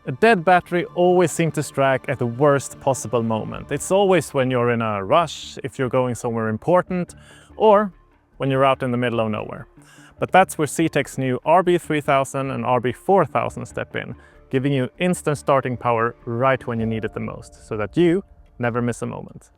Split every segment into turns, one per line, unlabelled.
A dead battery always seems to strike at the worst possible moment. It's always when you're in a rush, if you're going somewhere important, or when you're out in the middle of nowhere. But that's where CTEK's new RB3000 and RB4000 step in, giving you instant starting power right when you need it the most, so that you never miss a moment.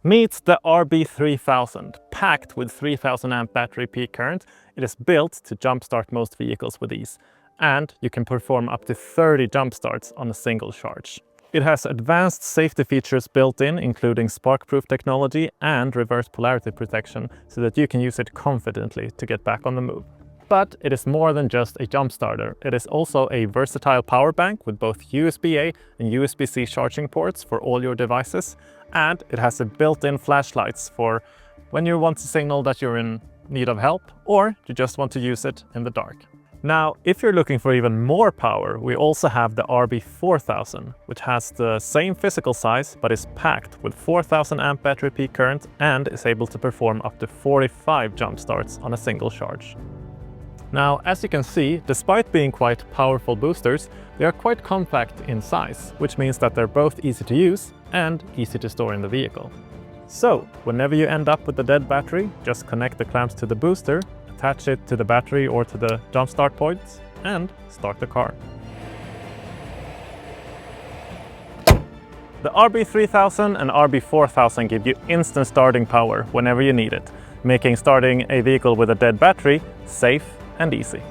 Meet the RB3000, packed with 3000 amp battery peak current. It is built to jumpstart most vehicles with ease, and you can perform up to 30 jump starts on a single charge. It has advanced safety features built in, including spark-proof technology and reverse polarity protection, so that you can use it confidently to get back on the move. But it is more than just a jump starter. It is also a versatile power bank with both USB-A and USB-C charging ports for all your devices, and it has a built-in flashlights for when you want to signal that you're in need of help, or you just want to use it in the dark. Now, if you're looking for even more power, we also have the RB4000, which has the same physical size, but is packed with 4000 amp battery peak current and is able to perform up to 45 jump starts on a single charge. Now, as you can see, despite being quite powerful boosters, they are quite compact in size, which means that they're both easy to use and easy to store in the vehicle. So, whenever you end up with a dead battery, just connect the clamps to the booster, attach it to the battery or to the jump start points, and start the car. The RB3000 and RB4000 give you instant starting power whenever you need it, making starting a vehicle with a dead battery safe and easy.